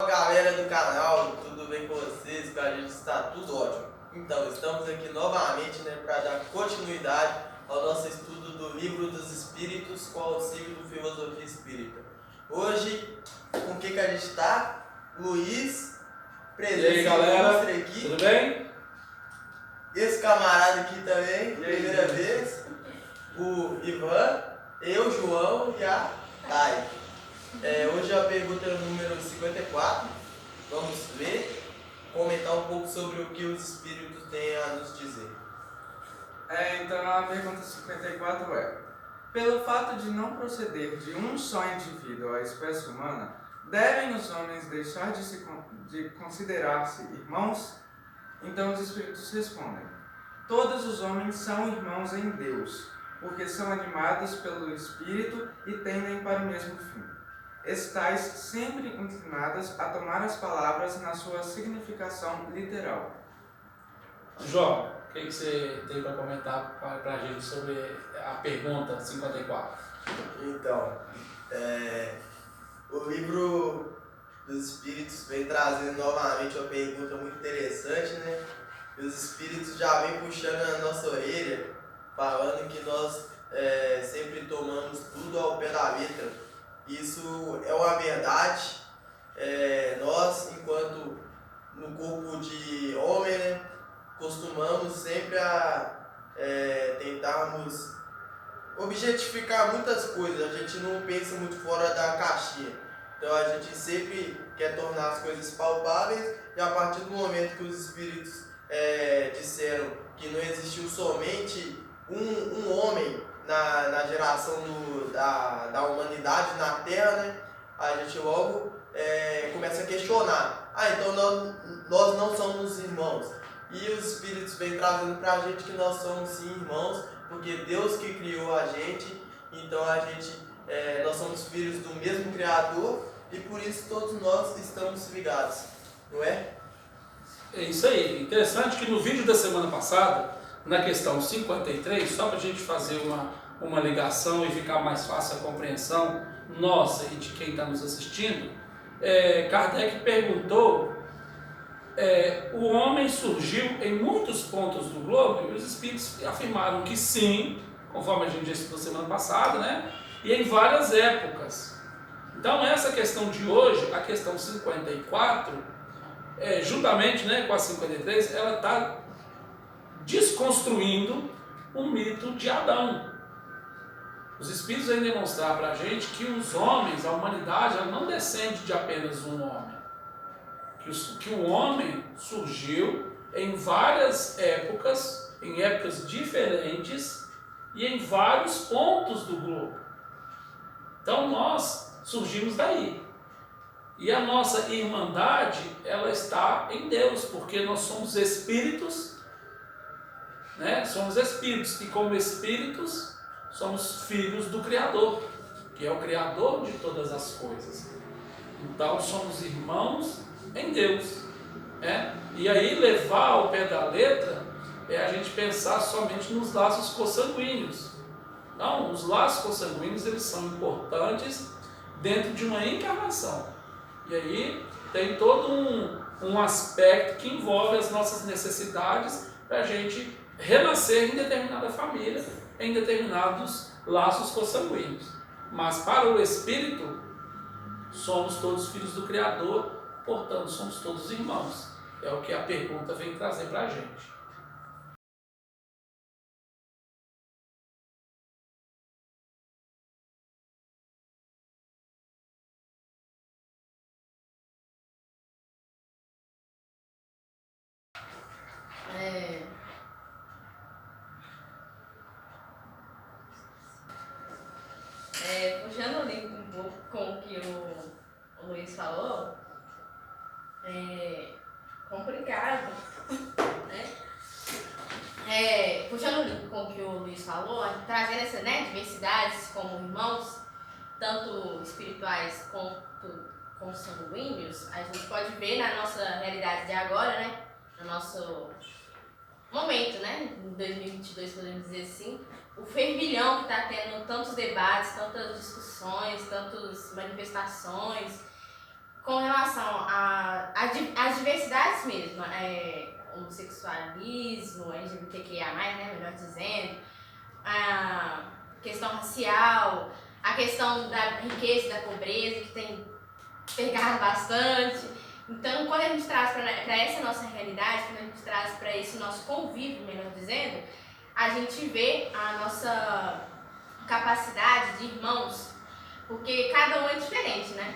Galera do canal, tudo bem com vocês? Com a gente está tudo ótimo. Então, estamos aqui novamente, para dar continuidade ao nosso estudo do Livro dos Espíritos com auxílio do Filosofia Espírita. Hoje, com o que a gente está? Luiz, presente. E aí, galera, aqui. tudo bem? Esse camarada aqui também, primeira vez. O Ivan, eu, João e a Thay. Hoje a pergunta é o número 54. Vamos ver, comentar um pouco sobre o que os espíritos têm a nos dizer. Então a pergunta 54 é: pelo fato de não proceder de um só indivíduo à espécie humana, devem os homens deixar de considerar-se irmãos? Então os espíritos respondem: todos os homens são irmãos em Deus, porque são animados pelo Espírito e tendem para o mesmo fim. Estais sempre inclinadas a tomar as palavras na sua significação literal. João, o que você tem para comentar para a gente sobre a pergunta 54? Então, o livro dos Espíritos vem trazendo novamente uma pergunta muito interessante, né? E os Espíritos já vêm puxando a nossa orelha, falando que nós sempre tomamos tudo ao pé da letra. Isso é uma verdade. Nós, enquanto no corpo de homem, né, costumamos sempre a tentarmos objetificar muitas coisas. A gente não pensa muito fora da caixinha. Então a gente sempre quer tornar as coisas palpáveis, e a partir do momento que os espíritos disseram que não existiu somente um homem na geração da humanidade na Terra, né, a gente logo começa a questionar. Então nós não somos irmãos. E os Espíritos vêm trazendo para a gente que nós somos sim irmãos, porque Deus que criou a gente, então nós somos filhos do mesmo Criador, e por isso todos nós estamos ligados, não é? É isso aí. Interessante que no vídeo da semana passada, na questão 53, só para a gente fazer uma ligação e ficar mais fácil a compreensão nossa e de quem está nos assistindo, Kardec perguntou: o homem surgiu em muitos pontos do globo? E os espíritos afirmaram que sim, conforme a gente já estudou semana passada, né? E em várias épocas. Então essa questão de hoje, a questão 54, juntamente, né, com a 53, ela está desconstruindo o mito de Adão. Os Espíritos vêm demonstrar para a gente que os homens, a humanidade, ela não descende de apenas um homem. Que o homem surgiu em várias épocas, em épocas diferentes e em vários pontos do globo. Então nós surgimos daí. E a nossa irmandade, ela está em Deus, porque nós somos espíritos, né? Somos espíritos, e como espíritos somos filhos do Criador, que é o Criador de todas as coisas. Então somos irmãos em Deus, E aí levar ao pé da letra é a gente pensar somente nos laços consanguíneos. Não, os laços consanguíneos, eles são importantes dentro de uma encarnação. E aí tem todo um aspecto que envolve as nossas necessidades para a gente renascer em determinada família, em determinados laços consanguíneos. Mas para o Espírito, somos todos filhos do Criador, portanto somos todos irmãos. É o que a pergunta vem trazer para a gente. Puxando o link um pouco com o que o Luiz falou, complicado, né? Puxando o link com o que o Luiz falou, trazendo essa diversidades como irmãos, tanto espirituais quanto consanguíneos, a gente pode ver na nossa realidade de agora, né? No nosso momento, né? Em 2022, podemos dizer assim, o fervilhão que está tendo tantos debates, tantas discussões, tantas manifestações, com relação às diversidades mesmo, homossexualismo, LGBTQIA+, né, melhor dizendo, a questão racial, a questão da riqueza e da pobreza, que tem pegado bastante. Então, quando a gente traz para essa nossa realidade, quando a gente traz para esse nosso convívio, melhor dizendo, a gente vê a nossa capacidade de irmãos, porque cada um é diferente, né?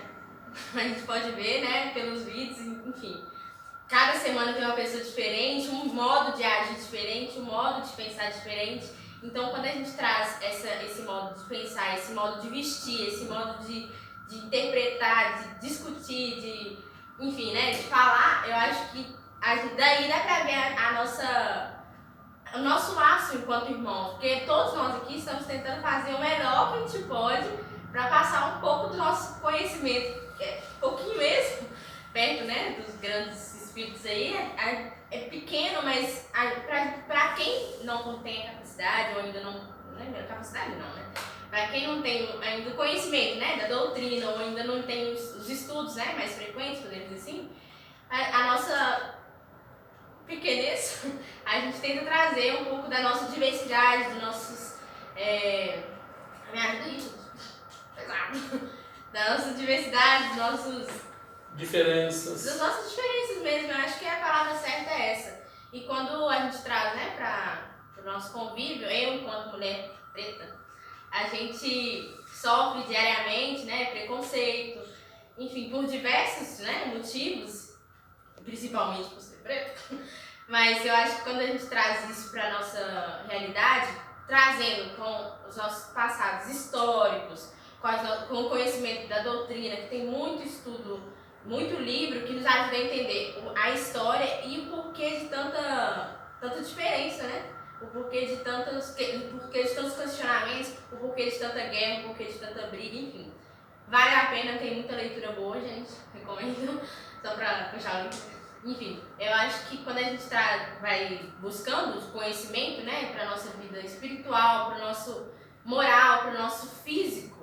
A gente pode ver, né, pelos vídeos, enfim. Cada semana tem uma pessoa diferente, um modo de agir diferente, um modo de pensar diferente. Então, quando a gente traz esse modo de pensar, esse modo de vestir, esse modo de interpretar, de discutir, enfim, né, de falar, eu acho que daí dá pra ver o nosso laço enquanto irmãos, porque todos nós aqui estamos tentando fazer o melhor que a gente pode para passar um pouco do nosso conhecimento, que é pouquinho mesmo, perto, né, dos grandes espíritos aí, é pequeno, mas para quem não tem a capacidade, ou ainda não é capacidade não, né, para quem não tem ainda o conhecimento, né, da doutrina, ou ainda não tem os estudos, né, mais frequentes, podemos dizer assim, a nossa pequenez, a gente tenta trazer um pouco da nossa diversidade, dos nossos, me ajuda isso, da nossa diversidade, das nossas diferenças mesmo. Eu acho que a palavra certa é essa. E quando a gente traz, né, para o nosso convívio, eu enquanto mulher preta, a gente sofre diariamente, né, preconceito, enfim, por diversos, né, motivos, principalmente por ser preta. Mas eu acho que quando a gente traz isso para a nossa realidade, trazendo com os nossos passados históricos, com o conhecimento da doutrina, que tem muito estudo, muito livro que nos ajuda a entender a história e o porquê de tanta diferença, né? O porquê de tantos questionamentos, o porquê de tanta guerra, o porquê de tanta briga, enfim. Vale a pena, tem muita leitura boa, gente, recomendo, só para puxar o livro. Enfim, eu acho que quando a gente vai buscando conhecimento, né, para nossa vida espiritual, para o nosso moral, para o nosso físico,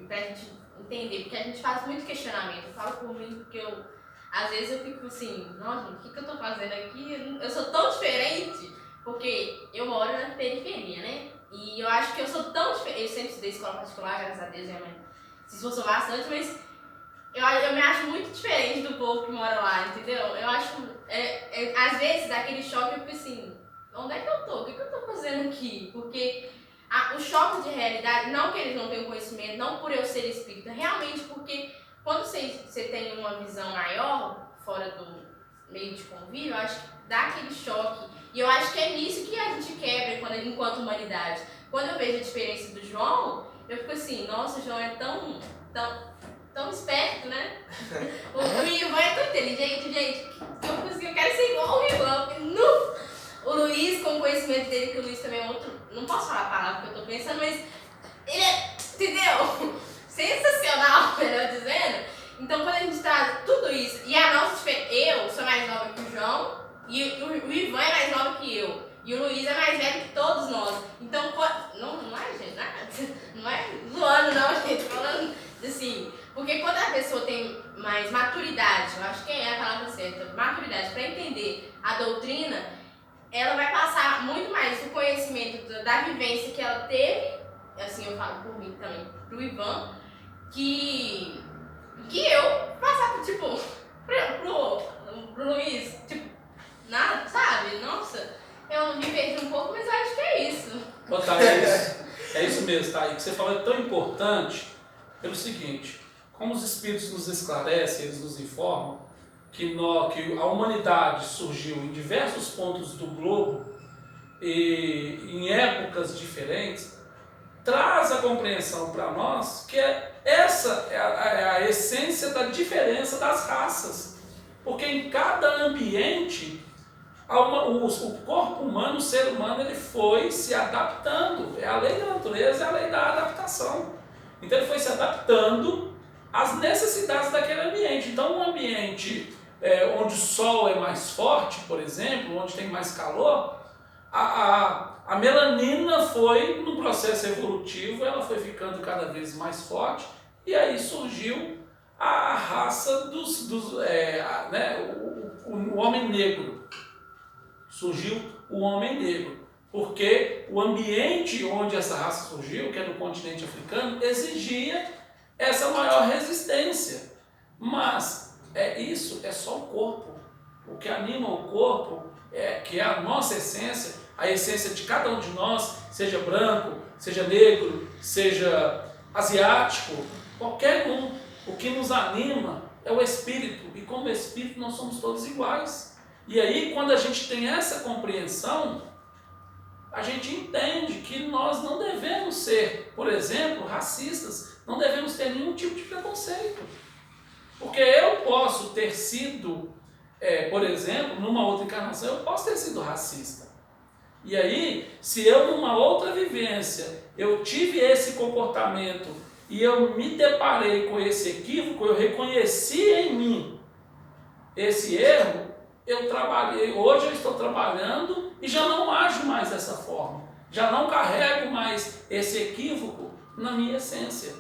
para a gente entender, porque a gente faz muito questionamento. Eu falo por mim porque às vezes eu fico assim, nossa, o que eu tô fazendo aqui? Eu sou tão diferente, porque eu moro na periferia, né? E eu acho que eu sou tão diferente. Eu sempre estudei escola particular, graças a Deus, minha mãe se esforçou bastante, mas eu me acho muito diferente do povo que mora lá, entendeu? Eu acho, às vezes, daquele choque, eu fico assim, onde é que eu tô? O que eu tô fazendo aqui? Porque o choque de realidade, não que eles não tenham conhecimento, não por eu ser espírita, realmente porque quando você tem uma visão maior, fora do meio de convívio, eu acho que dá aquele choque. E eu acho que é nisso que a gente quebra enquanto humanidade. Quando eu vejo a diferença do João, eu fico assim, nossa, o João é tão esperto, né? O Ivan é tão inteligente, gente, que eu quero ser igual ao Ivan. O Luiz, com o conhecimento dele, que o Luiz também é outro, não posso falar a palavra que eu tô pensando, mas ele é, entendeu? Sensacional, melhor dizendo. Então, quando a gente traz tudo isso, e a nossa diferença, eu sou mais nova que o João, e o Ivan é mais novo que eu, e o Luiz é mais velho que todos nós. Então, não é, gente, não é zoando não, gente, falando assim, porque quando a pessoa tem mais maturidade, eu acho que é a palavra certa, maturidade para entender a doutrina, ela vai passar muito mais o conhecimento da vivência que ela teve, assim eu falo por mim também, pro Ivan, que eu passar, tipo, pro Luiz, tipo, nada, sabe? Nossa, eu me perdi um pouco, mas eu acho que é isso. Ô, Thaís, é isso mesmo, Thaís. O que você falou é tão importante pelo seguinte, como os espíritos nos esclarecem, eles nos informam, que a humanidade surgiu em diversos pontos do globo e em épocas diferentes, traz a compreensão para nós que essa é a essência da diferença das raças. Porque em cada ambiente, o corpo humano, o ser humano, ele foi se adaptando. É a lei da natureza, é a lei da adaptação. Então ele foi se adaptando às necessidades daquele ambiente. Então um ambiente onde o sol é mais forte, por exemplo, onde tem mais calor, a melanina foi, no processo evolutivo, ela foi ficando cada vez mais forte, e aí surgiu a raça o homem negro. Surgiu o homem negro. Porque o ambiente onde essa raça surgiu, que é no continente africano, exigia essa maior resistência. Mas isso é só o corpo. O que anima o corpo, que é a nossa essência, a essência de cada um de nós, seja branco, seja negro, seja asiático, qualquer um. O que nos anima é o espírito. E como espírito nós somos todos iguais. E aí, quando a gente tem essa compreensão, a gente entende que nós não devemos ser, por exemplo, racistas, não devemos ter nenhum tipo de preconceito. Porque eu posso ter sido, por exemplo, numa outra encarnação, eu posso ter sido racista. E aí, se eu numa outra vivência, eu tive esse comportamento e eu me deparei com esse equívoco, eu reconheci em mim esse erro, hoje eu estou trabalhando e já não ajo mais dessa forma. Já não carrego mais esse equívoco na minha essência.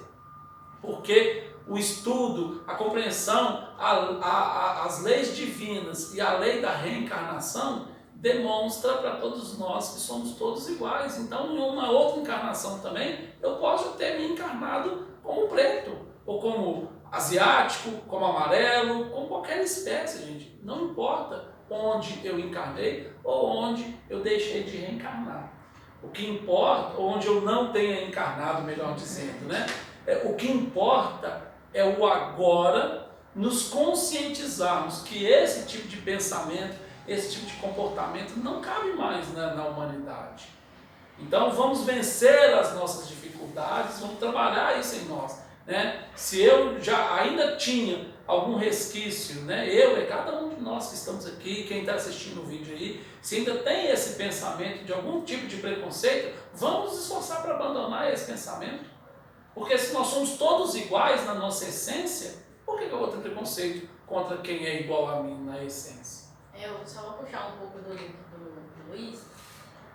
Porque o estudo, a compreensão, as leis divinas e a lei da reencarnação demonstra para todos nós que somos todos iguais. Então, em uma outra encarnação também, eu posso ter me encarnado como preto, ou como asiático, como amarelo, como qualquer espécie, gente. Não importa onde eu encarnei ou onde eu deixei de reencarnar. O que importa, onde eu não tenha encarnado, melhor dizendo, né? O que importa é o agora, nos conscientizarmos que esse tipo de pensamento, esse tipo de comportamento não cabe mais na humanidade. Então vamos vencer as nossas dificuldades, vamos trabalhar isso em nós. Né? Se eu já ainda tinha algum resquício, né? Cada um de nós que estamos aqui, quem está assistindo o vídeo aí, se ainda tem esse pensamento de algum tipo de preconceito, vamos nos esforçar para abandonar esse pensamento. Porque se nós somos todos iguais na nossa essência, por que eu vou ter preconceito contra quem é igual a mim na essência? Eu só vou puxar um pouco do Luiz.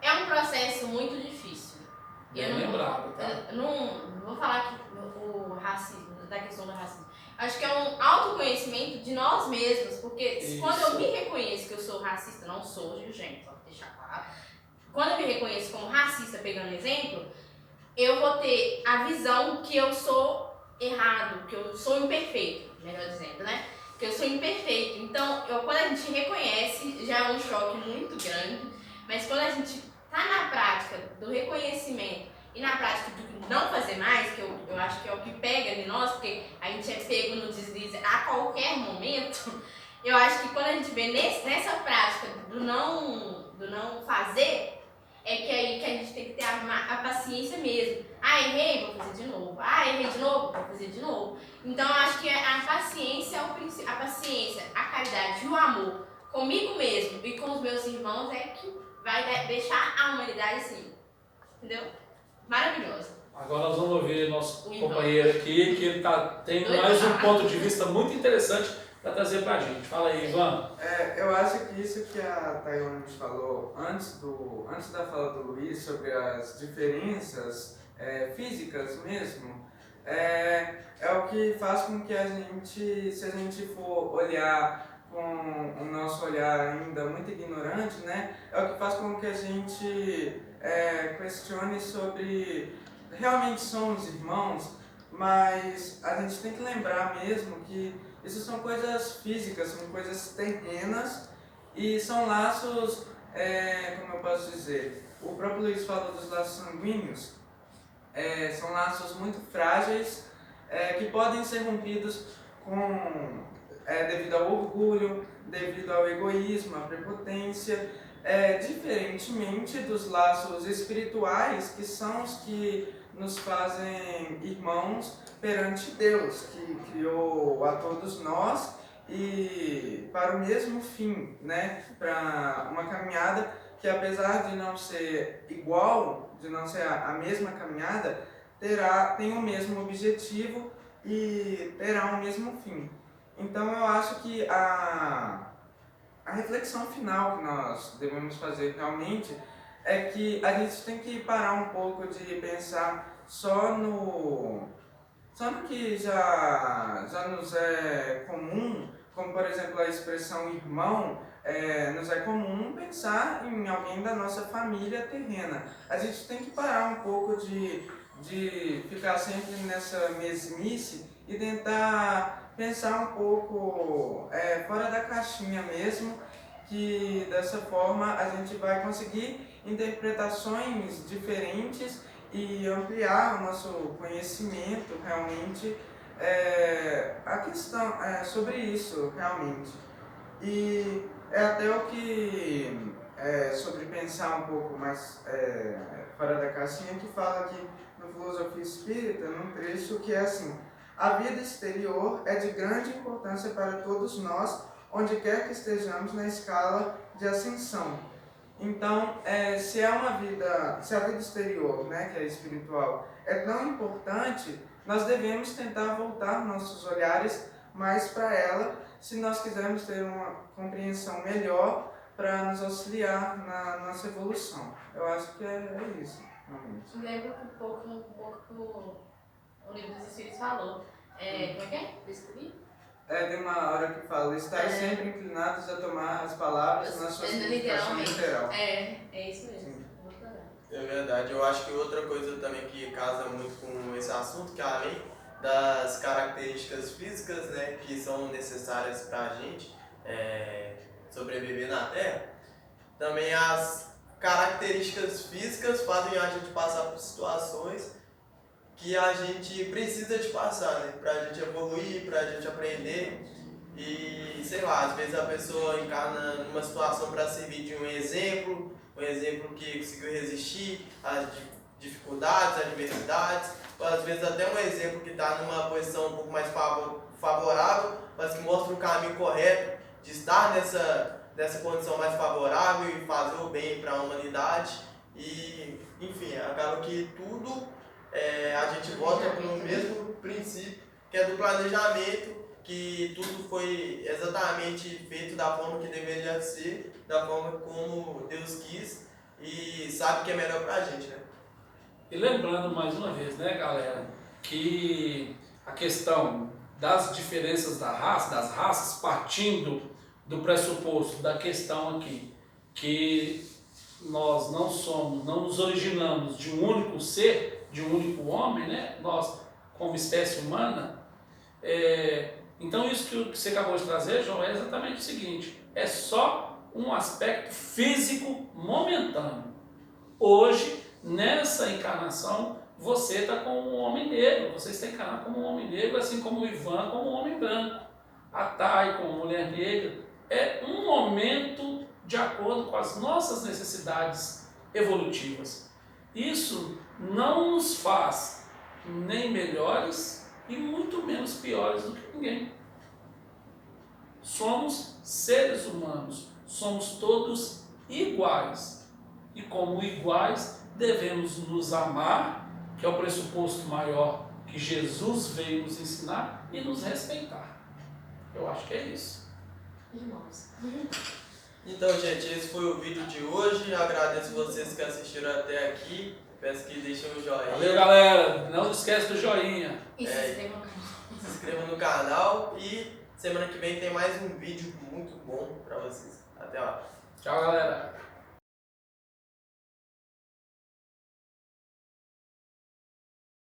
É um processo muito difícil. Bem lembrado, tá? Eu não vou falar que o racismo, da questão do racismo. Acho que é um autoconhecimento de nós mesmos, porque quando eu me reconheço que eu sou racista, não sou, gente, só pra deixar claro. Quando eu me reconheço como racista, pegando exemplo, eu vou ter a visão que eu sou errado, que eu sou imperfeito, melhor dizendo, né? Que eu sou imperfeito. Então, quando a gente reconhece, já é um choque muito grande, mas quando a gente tá na prática do reconhecimento e na prática do não fazer mais, que eu acho que é o que pega de nós, porque a gente é pego no deslize a qualquer momento, eu acho que quando a gente vê nessa prática do não fazer, é que aí que a gente tem que ter a paciência mesmo. Errei, vou fazer de novo. Errei de novo, vou fazer de novo. Então eu acho que a paciência é o princípio. A paciência, a caridade e o amor comigo mesmo e com os meus irmãos é que vai deixar a humanidade assim. Entendeu? Maravilhoso. Agora nós vamos ouvir nosso companheiro aqui, que ele tem mais um ponto de vista muito interessante para trazer para a gente. Fala aí, Ivan. Eu acho que isso que a Tayone falou antes da fala do Luiz sobre as diferenças físicas mesmo, é o que faz com que a gente, se a gente for olhar com o nosso olhar ainda muito ignorante, né, é o que faz com que a gente questione sobre realmente somos irmãos, mas a gente tem que lembrar mesmo que isso são coisas físicas, são coisas terrenas e são laços, como eu posso dizer, o próprio Luiz falou dos laços sanguíneos, são laços muito frágeis que podem ser rompidos devido ao orgulho, devido ao egoísmo, à prepotência, diferentemente dos laços espirituais, que são os que nos fazem irmãos perante Deus, que criou a todos nós e para o mesmo fim, né? Para uma caminhada que, apesar de não ser igual, de não ser a mesma caminhada, tem o mesmo objetivo e terá o mesmo fim. Então eu acho que a reflexão final que nós devemos fazer realmente é que a gente tem que parar um pouco de pensar só Só que já nos é comum, como por exemplo a expressão irmão, nos é comum pensar em alguém da nossa família terrena. A gente tem que parar um pouco de ficar sempre nessa mesmice e tentar pensar um pouco fora da caixinha mesmo, que dessa forma a gente vai conseguir interpretações diferentes e ampliar o nosso conhecimento realmente a questão sobre isso realmente. E é até o que sobre pensar um pouco mais fora da caixinha, que fala aqui no Filosofia Espírita, num trecho que é assim: a vida exterior é de grande importância para todos nós, onde quer que estejamos na escala de ascensão. Então, se a vida exterior, né, que é espiritual, é tão importante, nós devemos tentar voltar nossos olhares mais para ela, se nós quisermos ter uma compreensão melhor para nos auxiliar na nossa evolução. Eu acho que é isso, realmente. Lembra um pouco que o livro dos Espíritos falou. Como é que é? Descobri? Tem uma hora que fala: estar sempre inclinados a tomar as palavras na sua significação literal. É isso mesmo. É verdade. Eu acho que outra coisa também que casa muito com esse assunto, que além das características físicas, né, que são necessárias para a gente sobreviver na Terra, também as características físicas fazem a gente passar por situações que a gente precisa de passar, né? Pra gente evoluir, pra gente aprender. E, sei lá, às vezes a pessoa encarna numa situação para servir de um exemplo que conseguiu resistir às dificuldades, às adversidades, ou às vezes até um exemplo que está numa posição um pouco mais favorável, mas que mostra o caminho correto de estar nessa condição mais favorável e fazer o bem para a humanidade. E, enfim, acaba que tudo a gente volta para o mesmo princípio, que é do planejamento, que tudo foi exatamente feito da forma que deveria ser, da forma como Deus quis e sabe que é melhor para a gente, né? E lembrando mais uma vez, né, galera, que a questão das diferenças das raças, partindo do pressuposto da questão aqui, que nós não nos originamos de um único ser, de um único homem, né? Nós, como espécie humana, então isso que você acabou de trazer, João, é exatamente o seguinte: é só um aspecto físico momentâneo. Hoje, nessa encarnação, você está como um homem negro, você está encarnado como um homem negro, assim como o Ivan como um homem branco, a Thay como mulher negra. É um momento de acordo com as nossas necessidades evolutivas. Isso não nos faz nem melhores e muito menos piores do que ninguém. Somos seres humanos, somos todos iguais. E como iguais, devemos nos amar, que é o pressuposto maior que Jesus veio nos ensinar, e nos respeitar. Eu acho que é isso. Irmãos. Então, gente, esse foi o vídeo de hoje. Agradeço vocês que assistiram até aqui. Peço que deixem um joinha. Valeu, galera. Não esquece do joinha. E se inscreva no canal. Se inscreva no canal e semana que vem tem mais um vídeo muito bom pra vocês. Até lá. Tchau, galera.